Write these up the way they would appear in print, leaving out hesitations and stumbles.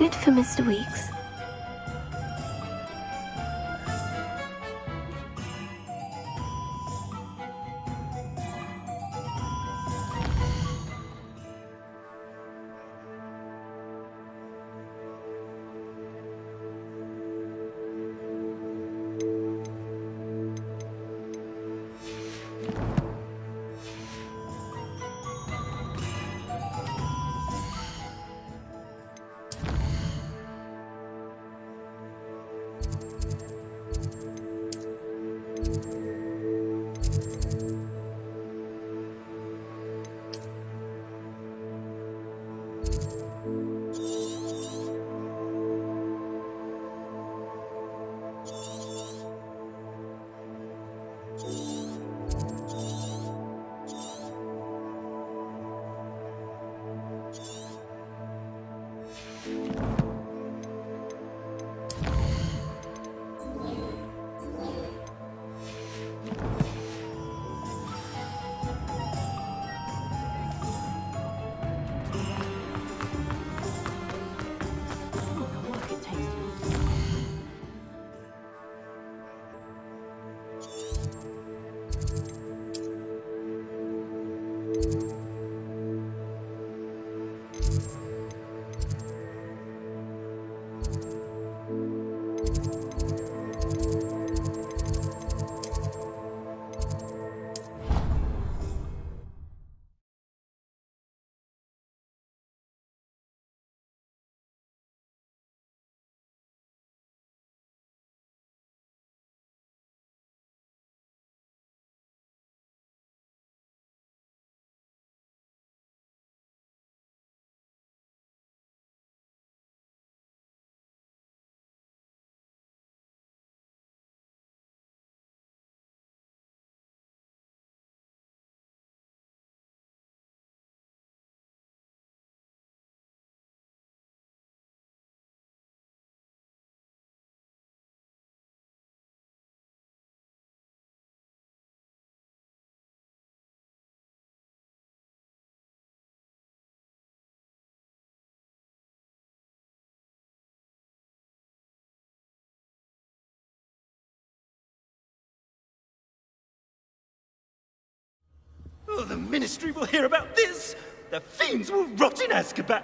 bit for Mr. Weeks. Oh, the Ministry will hear about this! The fiends will rot in Azkaban!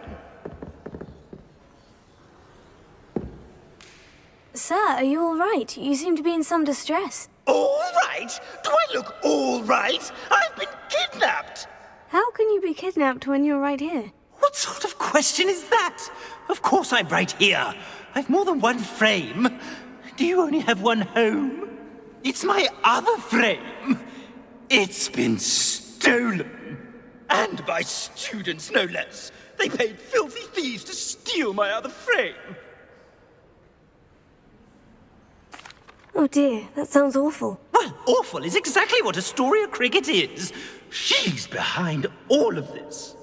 Sir, are you all right? You seem to be in some distress. All right? Do I look all right? I've been kidnapped! How can you be kidnapped when you're right here? What sort of question is that? Of course I'm right here. I've more than one frame. Do you only have one home? It's my other frame. It's been stolen. And by students, no less. They paid filthy thieves to steal my other frame. Oh dear, that sounds awful. Well, awful is exactly what Astoria Cricket is. She's behind all of this.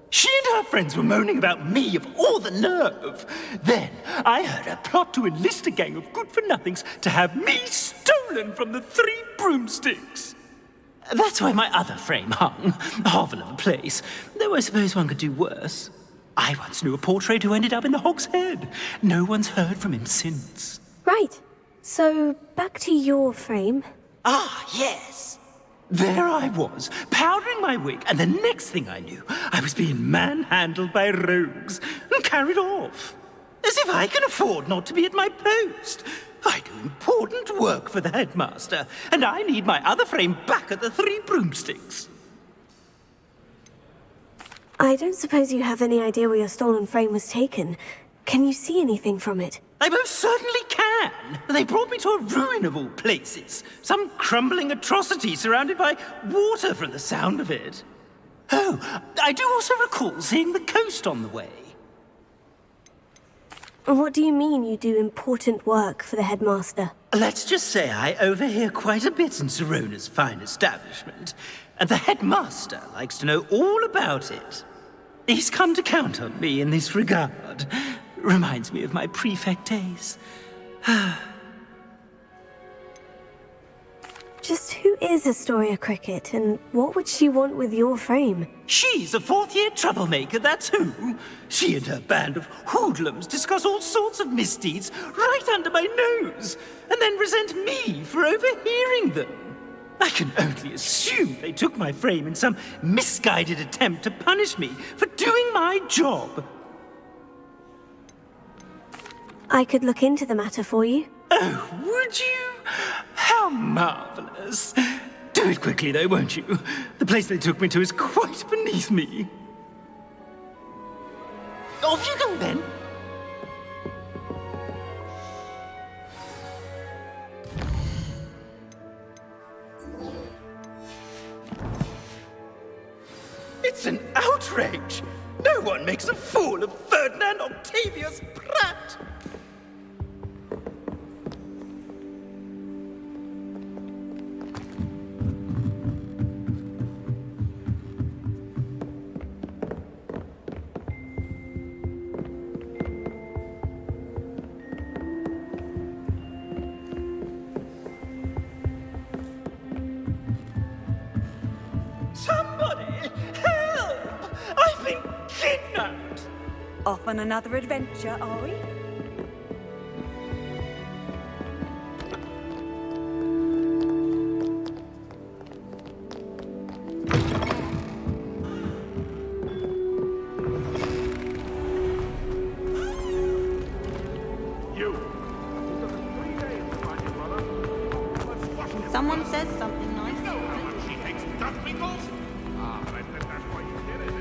She and her friends were moaning about me of all the nerve. Then I heard her plot to enlist a gang of good-for-nothings to have me stolen from the Three Broomsticks. That's where my other frame hung. A hovel of a place. Though I suppose one could do worse. I once knew a portrait who ended up in the Hog's Head. No one's heard from him since. Right. So, back to your frame. Ah, yes. There I was, powdering my wig, and the next thing I knew, I was being manhandled by rogues and carried off. As if I can afford not to be at my post. I do important work for the headmaster, and I need my other frame back at the Three Broomsticks. I don't suppose you have any idea where your stolen frame was taken. Can you see anything from it? I most certainly can. They brought me to a ruin of all places. Some crumbling atrocity surrounded by water from the sound of it. Oh, I do also recall seeing the coast on the way. What do you mean you do important work for the headmaster? Let's just say I overhear quite a bit in Sirona's fine establishment, and the headmaster likes to know all about it. He's come to count on me in this regard. Reminds me of my prefect days. Just who is Astoria Cricket, and what would she want with your frame? She's a fourth-year troublemaker, that's who. She and her band of hoodlums discuss all sorts of misdeeds right under my nose, and then resent me for overhearing them. I can only assume they took my frame in some misguided attempt to punish me for doing my job. I could look into the matter for you. Oh, would you? How marvelous. Do it quickly, though, won't you? The place they took me to is quite beneath me. Off you go, then. It's an outrage! No one makes a fool of Ferdinand Octavius Pratt! Somebody! Help! I've been kidnapped! Off on another adventure, are we? Someone says something nice. She takes duck winkles? Ah, but I bet that's why you did it, eh?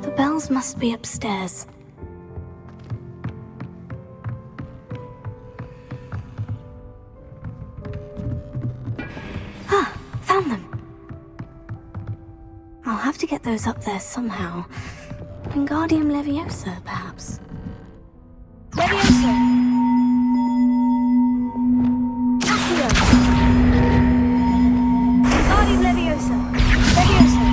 The bells must be upstairs. Ah, found them. I'll have to get those up there somehow. Wingardium Leviosa, perhaps. Leviosa! Accio! Wingardium Leviosa! Leviosa!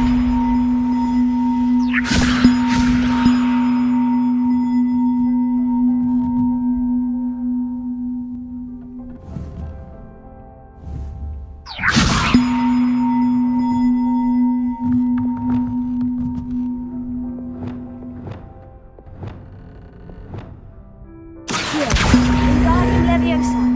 Wingardium Leviosa!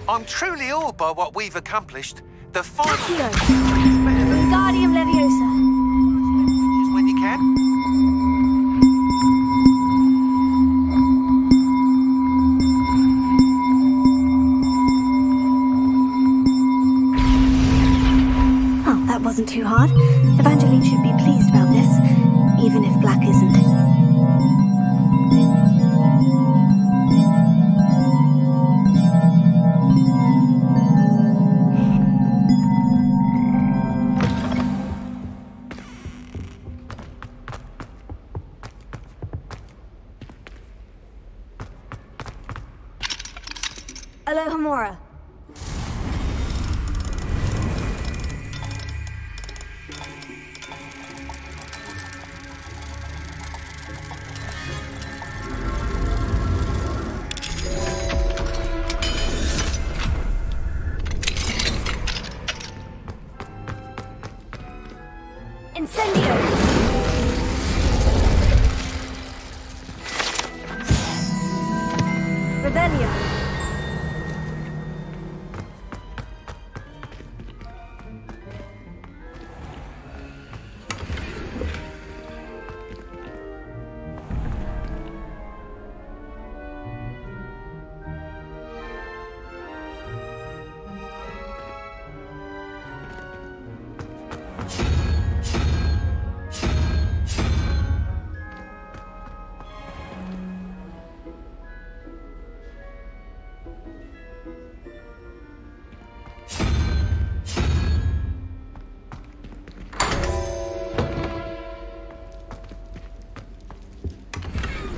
I'm truly awed by what we've accomplished. The final Accio! is better than Wingardium Leviosa! when you can. Oh, that wasn't too hard. Evangeline should be pleased about this, even if Black isn't. Alohomora. Incendio! Revelio!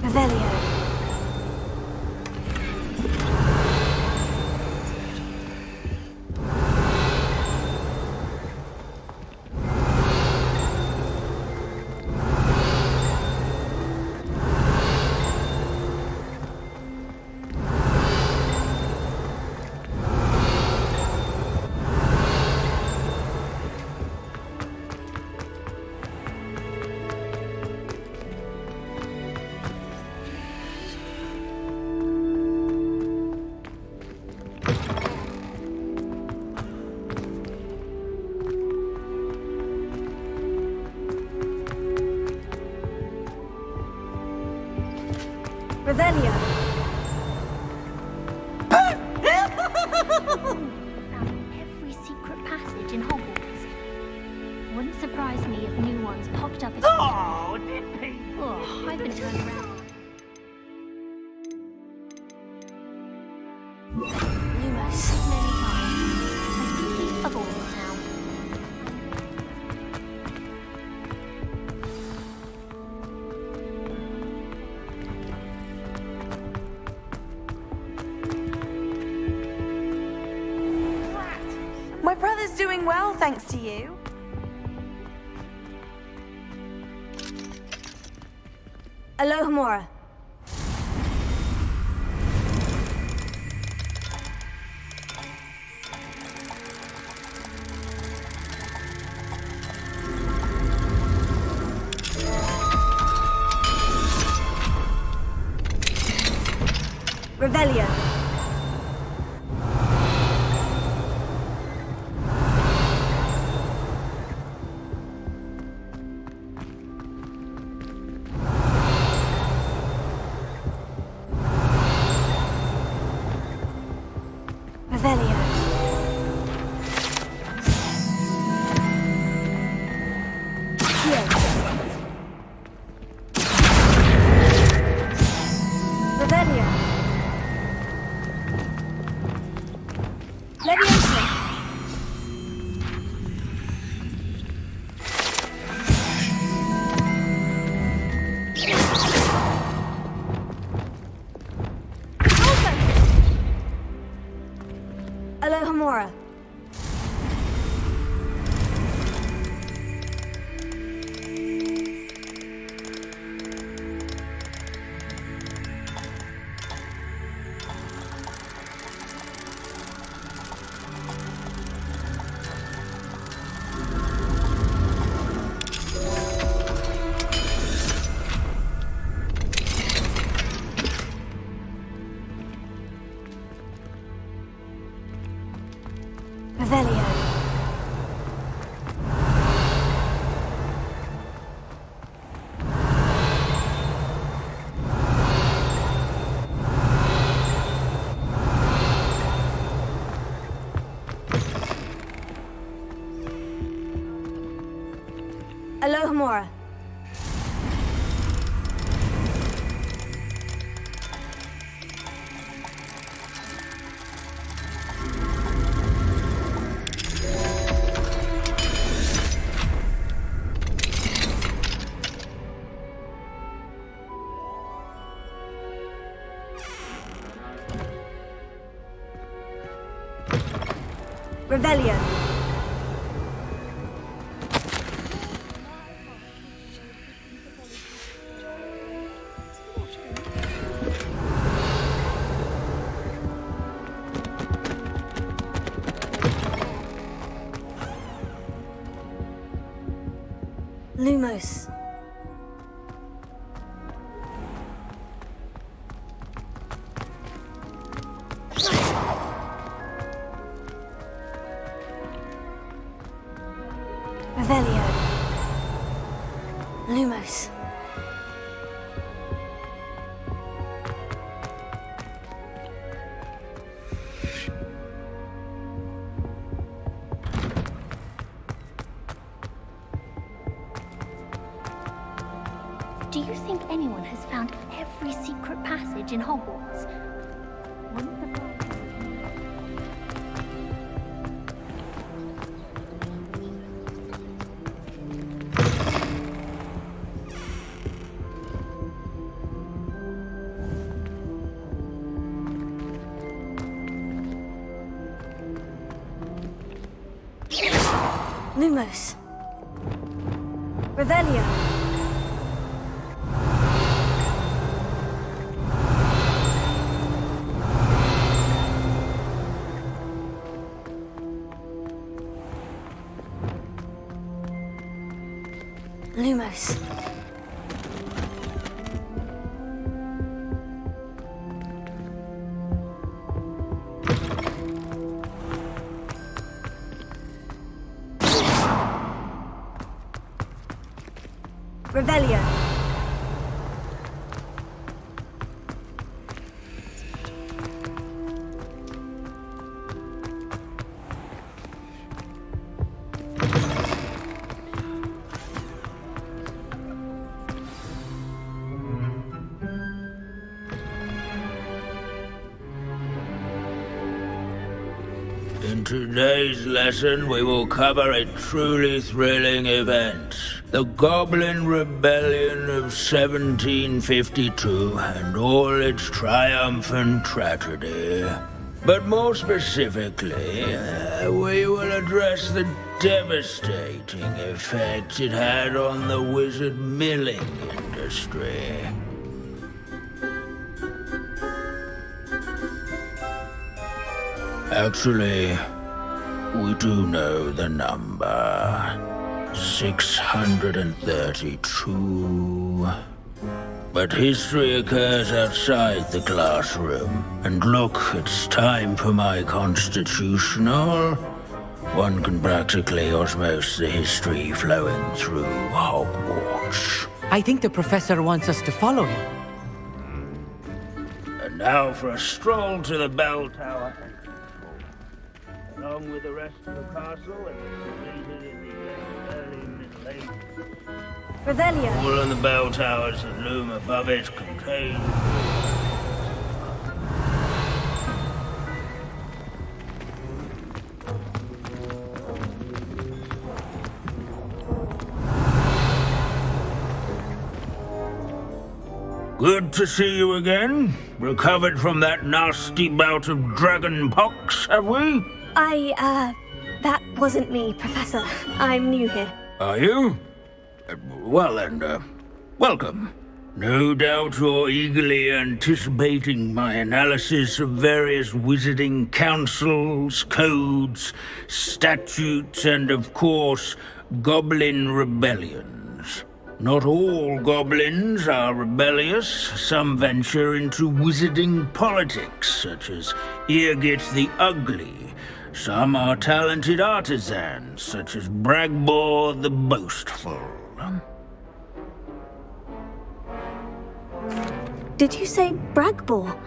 Revelio. Revelio. Every secret passage in Hogwarts. Wouldn't surprise me if new ones popped up as Oh, Dippy! Oh, I've been turned around. Lumos. Many times. I simply avoid it now. My brother's doing well, thanks to you. Alohomora. Revelio. Revelio. Accio. Revelio. Leviosa. Alohomora. Revelio. Alohomora. Revelio. Lumos. Revelio. Lumos. Do you think anyone has found every secret passage in Hogwarts? Wouldn't surprise me. Lumos. Revelio. Lumos. Revelio. In today's lesson, we will cover a truly thrilling event. The Goblin Rebellion of 1752 and all its triumphant tragedy. But more specifically, we will address the devastating effect it had on the wizard milling industry. Actually, we do know the number. 632. But history occurs outside the classroom. And look, it's time for my constitutional. One can practically osmose the history flowing through Hogwarts. I think the professor wants us to follow him. And now for a stroll to the bell tower. Along with the rest of the castle, it was completed in the early Middle Ages. Revelio. All of the bell towers that loom above it contain... Good to see you again. Recovered from that nasty bout of dragon pox, have we? That wasn't me, Professor. I'm new here. Are you? Well then, welcome. No doubt you're eagerly anticipating my analysis of various wizarding councils, codes, statutes, and of course, goblin rebellions. Not all goblins are rebellious. Some venture into wizarding politics, such as Eargit the Ugly. Some are talented artisans, such as Bragbor the Boastful. Did you say Bragbor?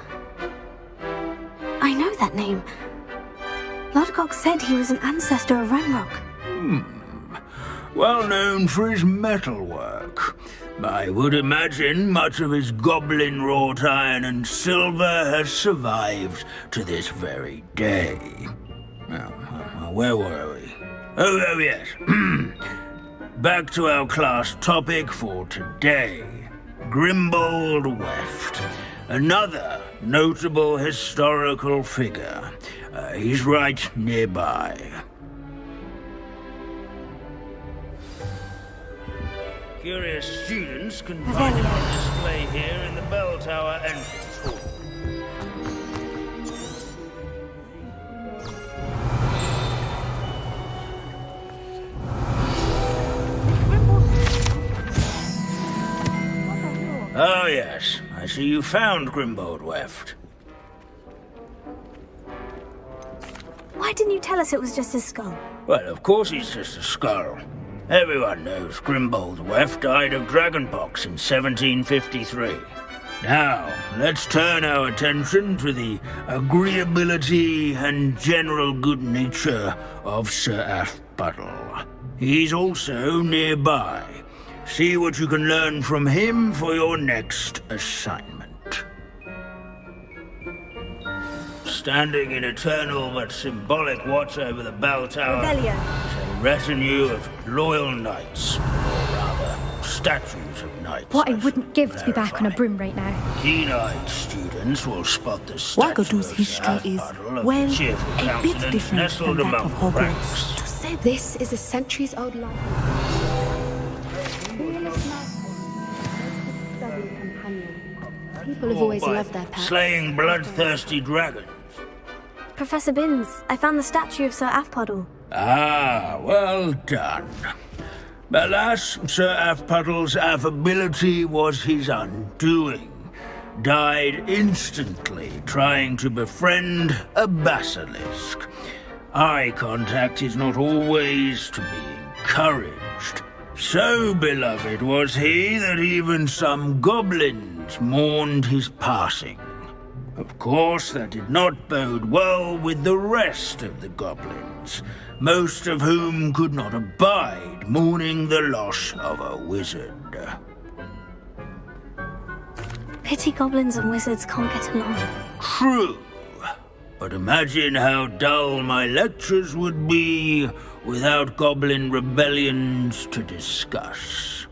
I know that name. Lodgok said he was an ancestor of Ranrock. Well known for his metalwork. I would imagine much of his goblin wrought iron and silver has survived to this very day. Where were we? Oh yes. Back to our class topic for today. Grimbold Weft. Another notable historical figure. He's right nearby. Curious students can find him on display here in the bell tower entrance hall. Oh yes, I see you found Grimbold Weft. Why didn't you tell us it was just his skull? Well, of course he's just a skull. Everyone knows Grimbold Weft died of dragonpox in 1753. Now, let's turn our attention to the agreeability and general good nature of Sir Afpuddle. He's also nearby. See what you can learn from him for your next assignment. Standing in eternal but symbolic watch over the bell tower is a retinue of loyal knights, or rather, statues of knights. What I wouldn't give to be back on a broom right now. Keen-eyed students will spot the statue Wagadu's of history is, Afpuddle of well, cheerful a bit countenance different nestled than that among of the Hogwarts. ranks. To say This is a centuries-old library. People have always By loved their pets. slaying bloodthirsty dragons. Professor Binns, I found the statue of Sir Afpuddle. Ah, well done. Alas, Sir Afpuddle's affability was his undoing. Died instantly trying to befriend a basilisk. Eye contact is not always to be encouraged. So beloved was he that even some goblins mourned his passing. Of course, that did not bode well with the rest of the goblins, most of whom could not abide mourning the loss of a wizard. Pity goblins and wizards can't get along. True, but imagine how dull my lectures would be without goblin rebellions to discuss.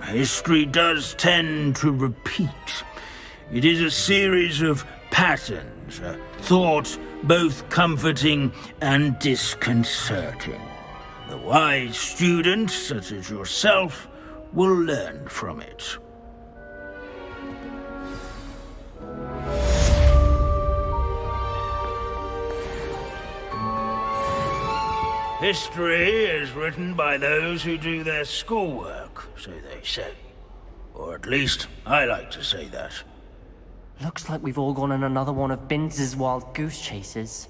History does tend to repeat. It is a series of patterns, a thought both comforting and disconcerting. The wise student, such as yourself, will learn from it. History is written by those who do their schoolwork, so they say. Or at least, I like to say that. Looks like we've all gone on another one of Binns' wild goose chases.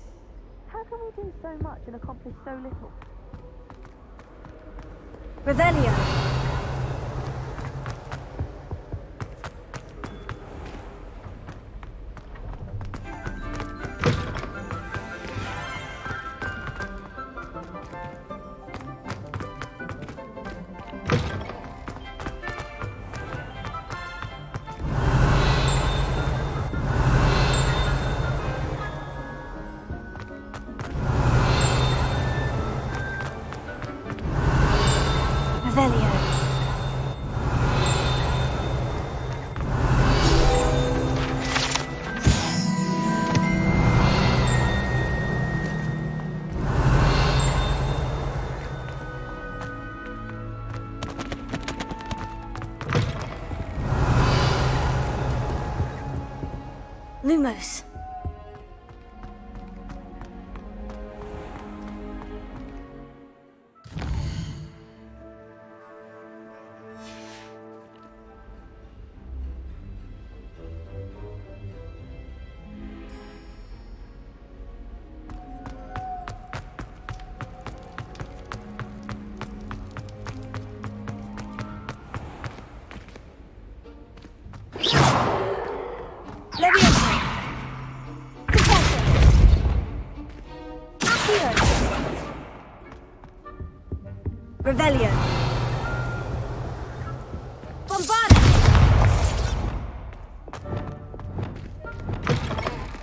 How can we do so much and accomplish so little? Revelio. Revelio. Lumos. Revelio. Bombada!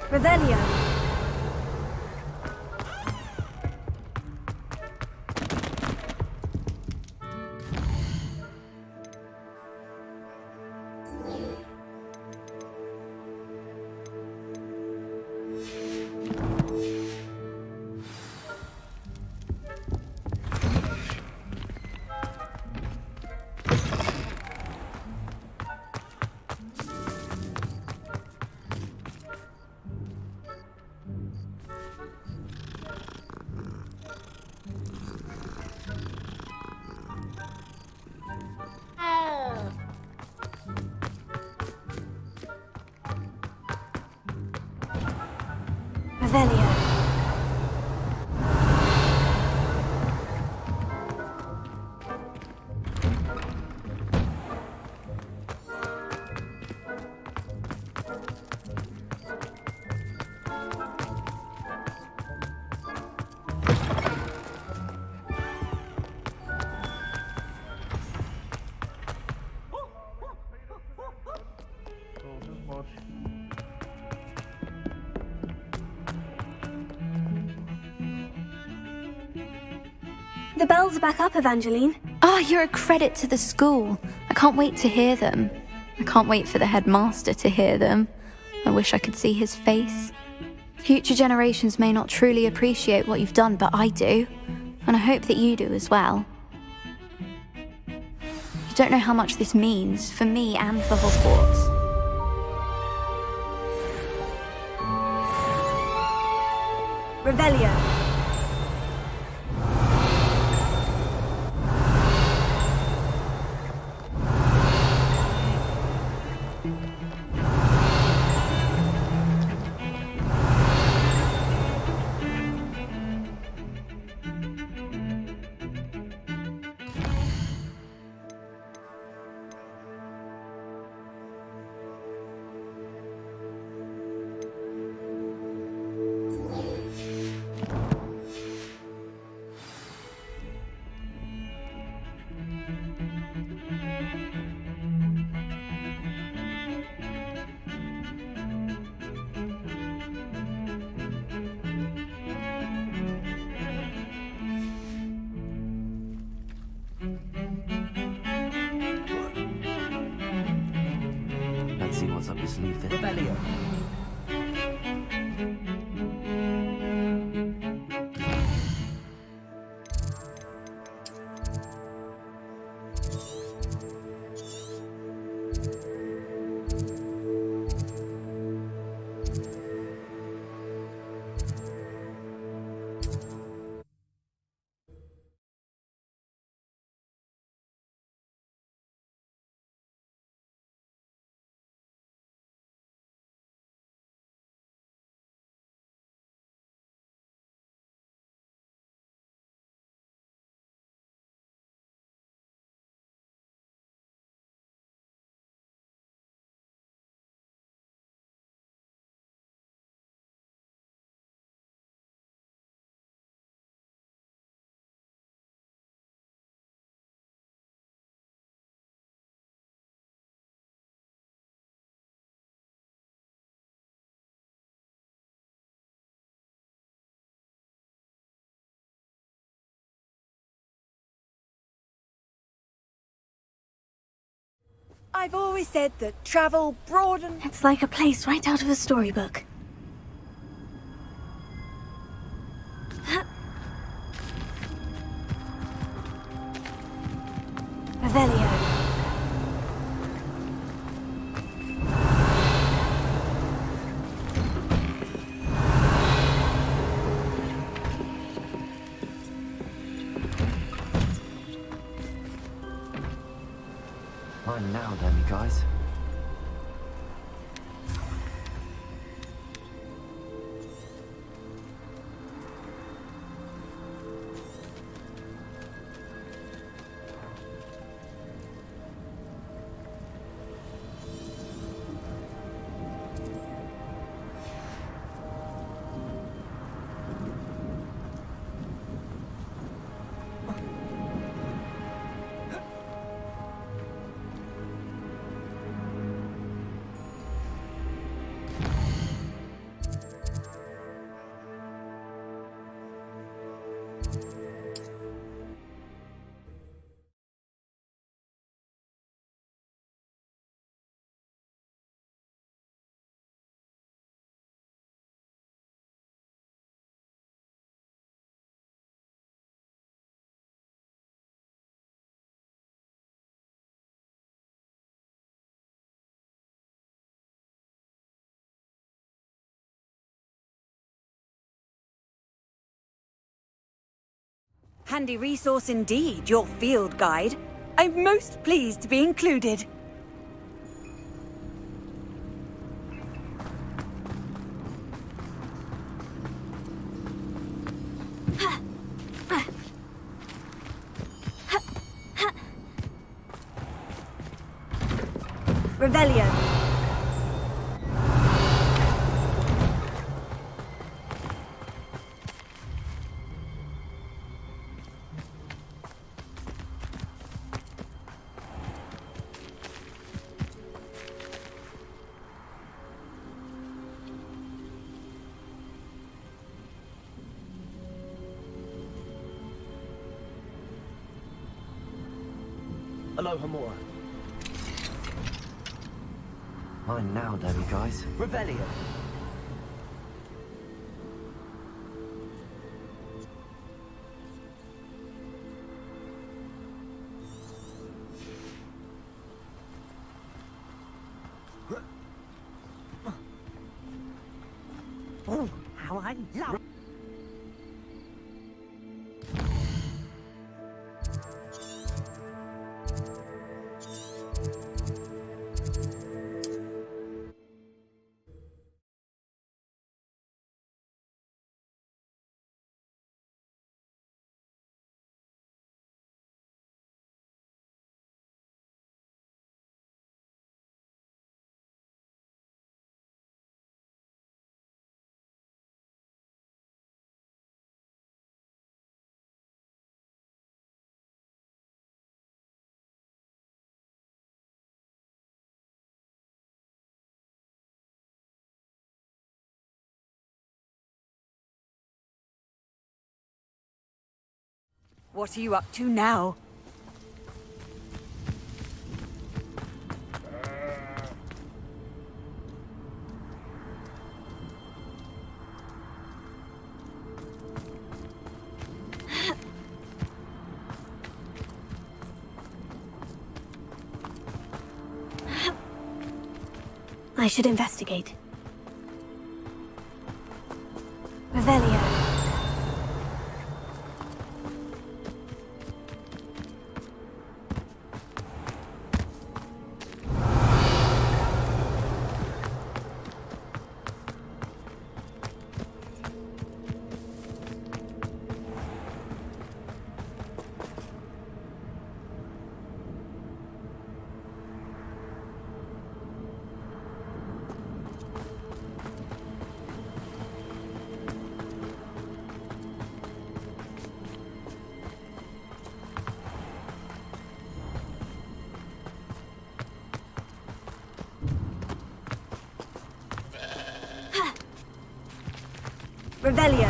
Revelio. Revelio. The bells are back up, Evangeline. Oh, you're a credit to the school. I can't wait to hear them. I can't wait for the headmaster to hear them. I wish I could see his face. Future generations may not truly appreciate what you've done, but I do. And I hope that you do as well. You don't know how much this means for me and for Hogwarts. Revelio. Let's see what's up your sleeve then. Revelio. I've always said that travel broadens. It's like a place right out of a storybook. Revelio. Mine now, then, you guys. Handy resource indeed, your field guide. I'm most pleased to be included. Revelio. Hello, Hamura. Mine now, Daddy guys. Revelio. Oh, how I love... What are you up to now? I should investigate. Revelio. Revelio.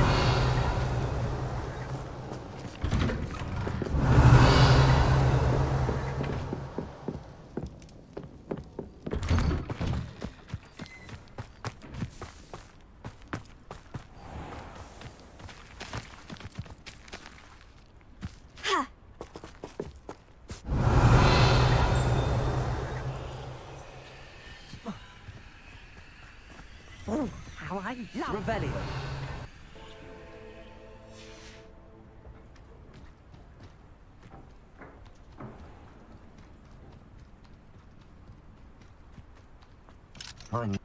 Oh, how I love... Revelio. Mine.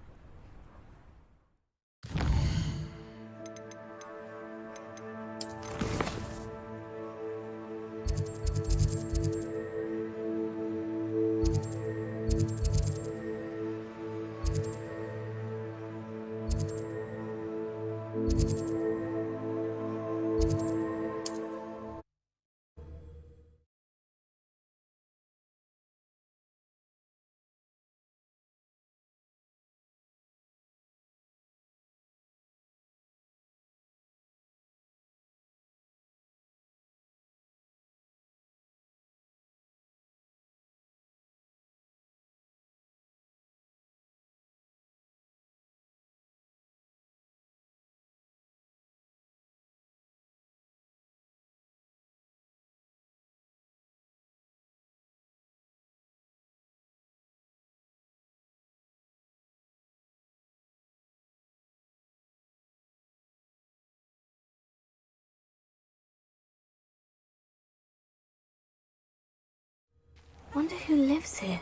Wonder who lives here.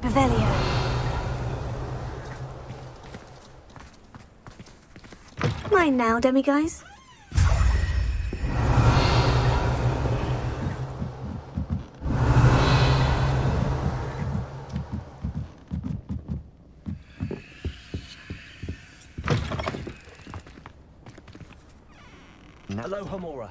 Revelio. Mine now, demiguise. Hello, Homora.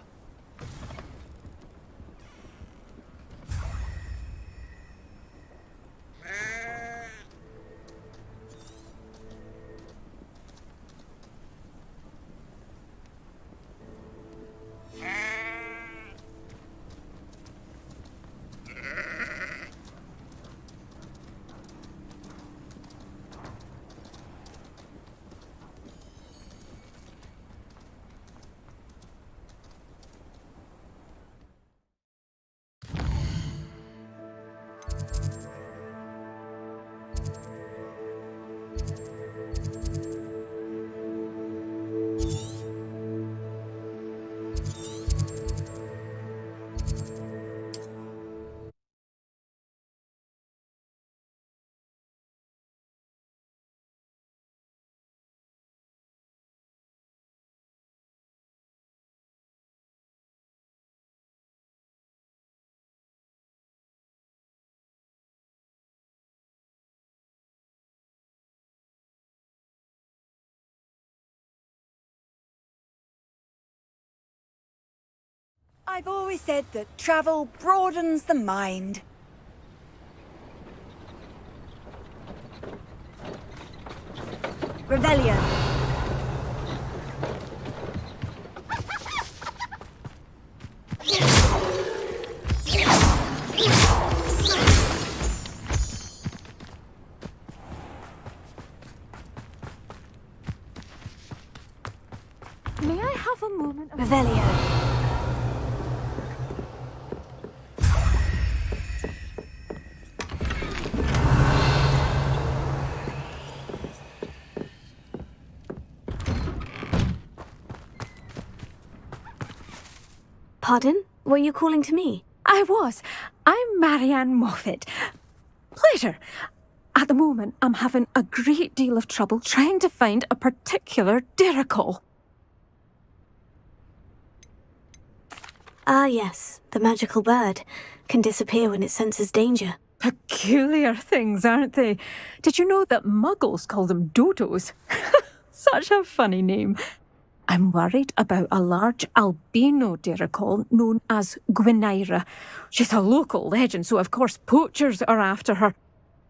I've always said that travel broadens the mind. Revelio. May I have a moment of... Revelio. Pardon? Were you calling to me? I was. I'm Marianne Moffat. Pleasure. At the moment, I'm having a great deal of trouble trying to find a particular diricol. Ah, yes. The magical bird. Can disappear when it senses danger. Peculiar things, aren't they? Did you know that muggles call them dodos? Such a funny name. I'm worried about a large albino diricol known as Gwynaira. She's a local legend, so of course poachers are after her.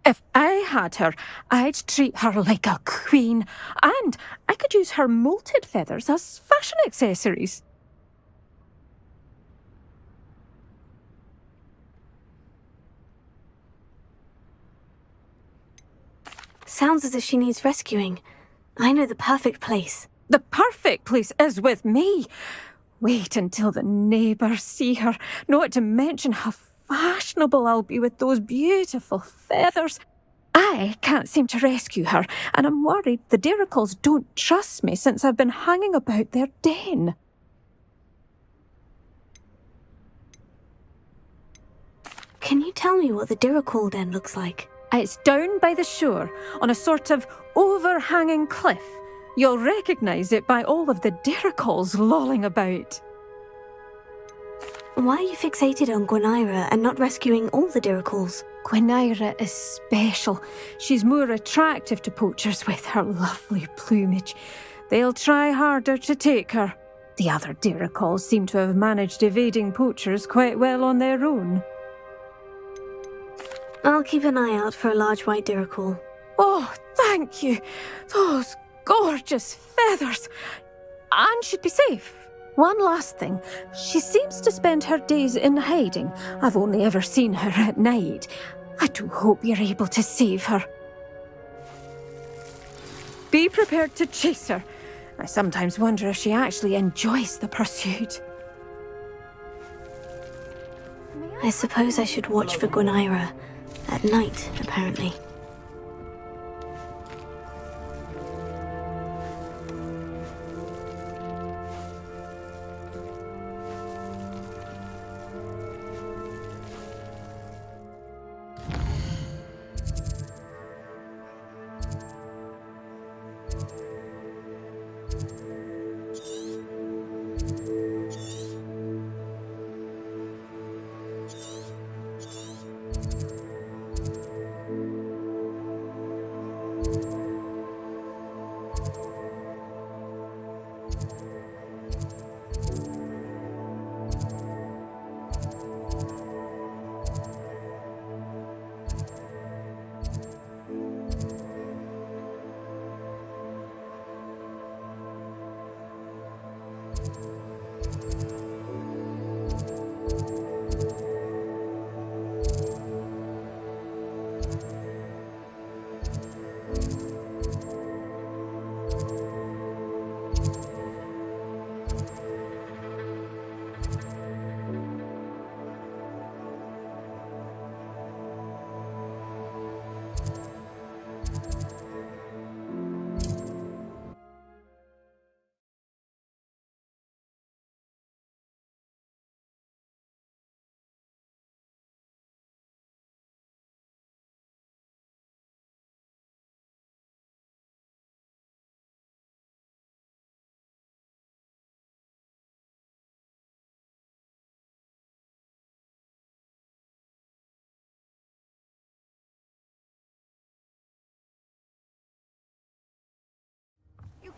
If I had her, I'd treat her like a queen, and I could use her molted feathers as fashion accessories. Sounds as if she needs rescuing. I know the perfect place. The perfect place is with me. Wait until the neighbours see her, not to mention how fashionable I'll be with those beautiful feathers. I can't seem to rescue her, and I'm worried the diricols don't trust me since I've been hanging about their den. Can you tell me what the diricol den looks like? It's down by the shore, on a sort of overhanging cliff. You'll recognise it by all of the diricols lolling about. Why are you fixated on Gwynaira and not rescuing all the diricols? Gwynaira is special. She's more attractive to poachers with her lovely plumage. They'll try harder to take her. The other diricols seem to have managed evading poachers quite well on their own. I'll keep an eye out for a large white diricol. Oh, thank you. Those gorgeous feathers. And she'd be safe. One last thing. She seems to spend her days in hiding. I've only ever seen her at night. I do hope you're able to save her. Be prepared to chase her. I sometimes wonder if she actually enjoys the pursuit. I suppose I should watch for Gwynaira. At night, apparently.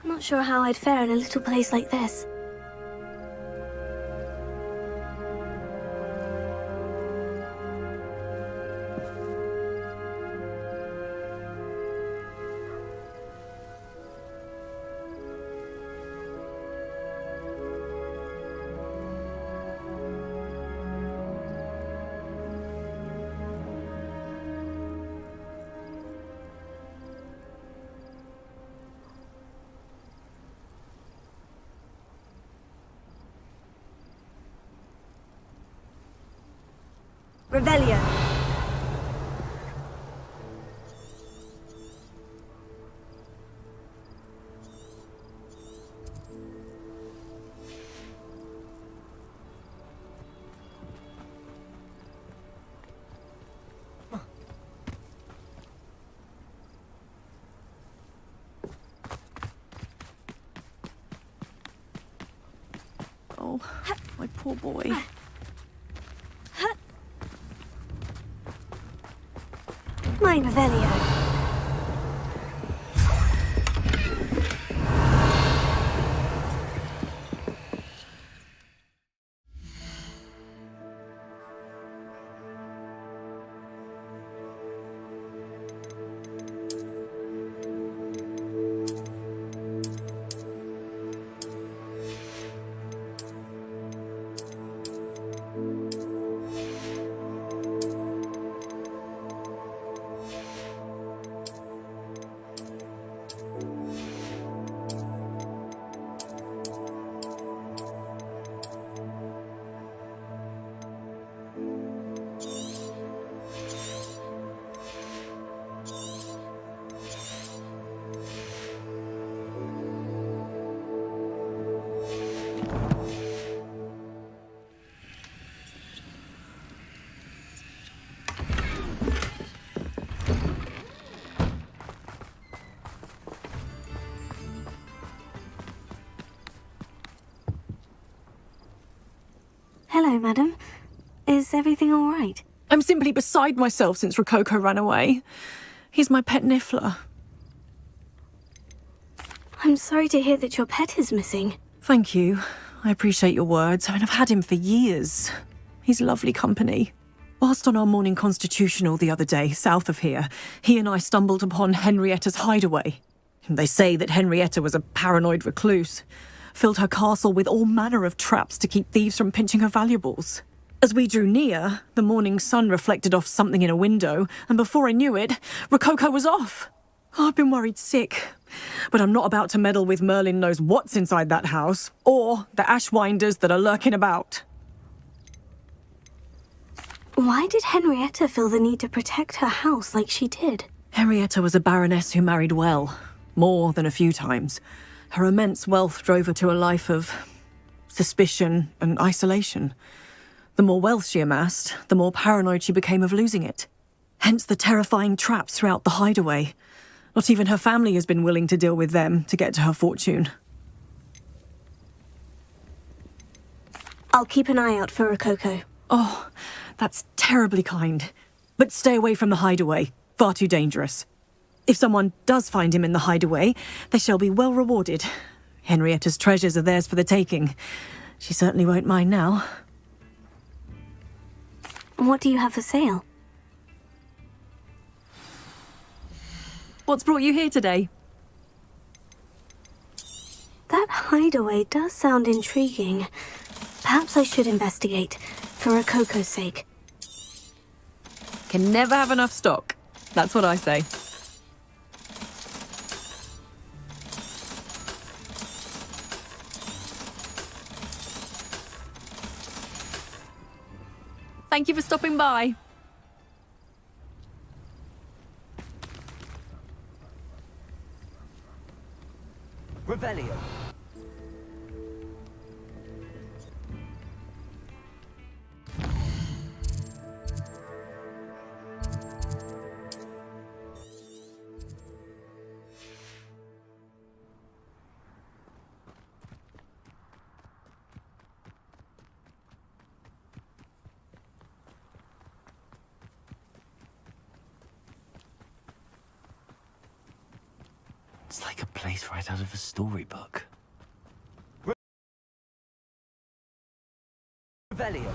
Not sure how I'd fare in a little place like this. Revelio. Oh, my poor boy. My Revelio. Hello, madam. Is everything all right? I'm simply beside myself since Rococo ran away. He's my pet Niffler. I'm sorry to hear that your pet is missing. Thank you. I appreciate your words. I mean, I've had him for years. He's lovely company. Whilst on our morning constitutional the other day, south of here, he and I stumbled upon Henrietta's hideaway. They say that Henrietta was a paranoid recluse, filled her castle with all manner of traps to keep thieves from pinching her valuables. As we drew near, the morning sun reflected off something in a window, and before I knew it, Rococo was off. Oh, I've been worried sick. But I'm not about to meddle with Merlin knows what's inside that house, or the ashwinders that are lurking about. Why did Henrietta feel the need to protect her house like she did? Henrietta was a baroness who married well, more than a few times. Her immense wealth drove her to a life of suspicion and isolation. The more wealth she amassed, the more paranoid she became of losing it. Hence the terrifying traps throughout the hideaway. Not even her family has been willing to deal with them to get to her fortune. I'll keep an eye out for Rococo. Oh, that's terribly kind. But stay away from the hideaway. Far too dangerous. If someone does find him in the hideaway, they shall be well rewarded. Henrietta's treasures are theirs for the taking. She certainly won't mind now. What do you have for sale? What's brought you here today? That hideaway does sound intriguing. Perhaps I should investigate, for Rococo's sake. Can never have enough stock. That's what I say. Thank you for stopping by. Revelio. It's like a place right out of a storybook. Revelio.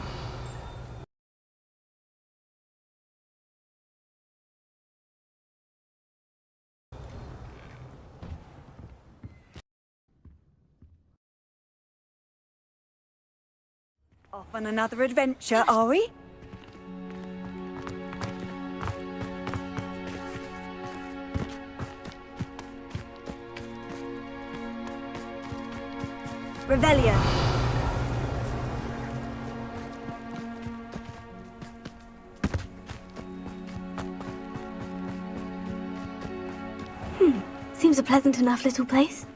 Off on another adventure, are we? Revelio. Seems a pleasant enough little place.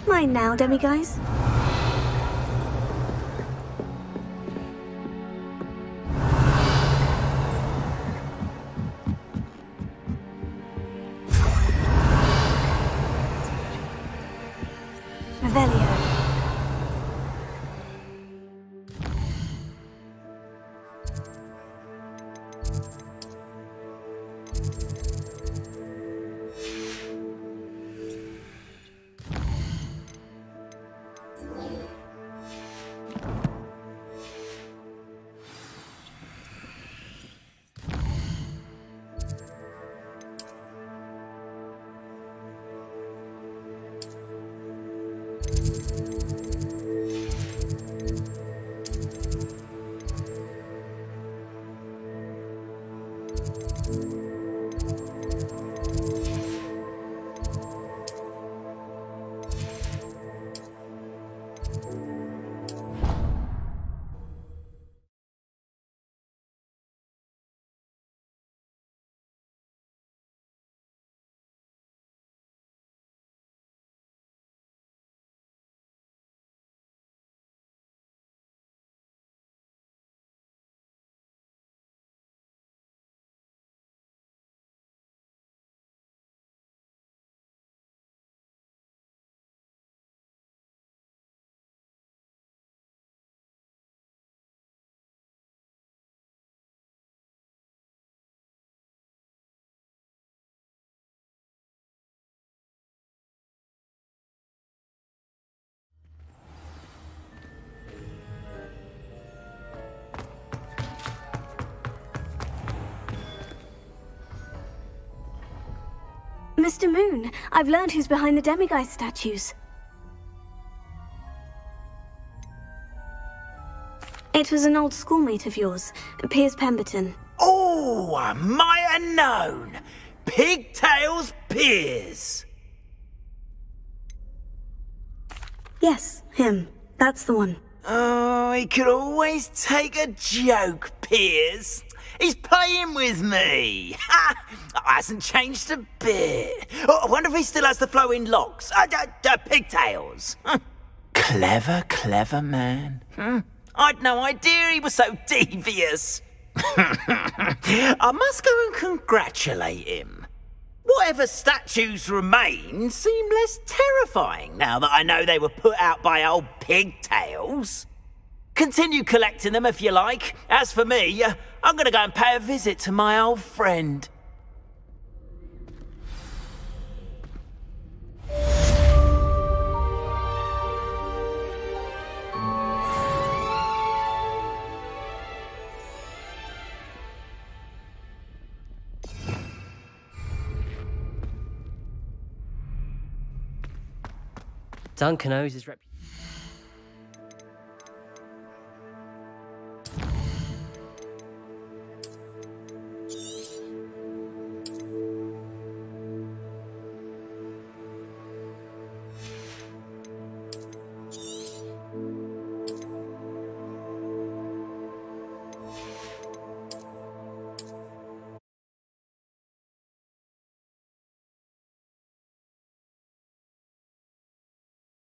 Mine now, demiguise. Revelio. Mr. Moon, I've learned who's behind the demiguise statues. It was an old schoolmate of yours, Piers Pemberton. Oh, I might have known. Pigtails Piers. Yes, him. That's the one. Oh, he could always take a joke, Piers. He's playing with me. Ha! Hasn't changed a bit. Oh, I wonder if he still has the flowing locks. Pigtails. Clever, clever man. I'd no idea he was so devious. I must go and congratulate him. Whatever statues remain seem less terrifying now that I know they were put out by old Pigtails. Continue collecting them if you like. As for me, I'm going to go and pay a visit to my old friend. Duncan owes his reputation.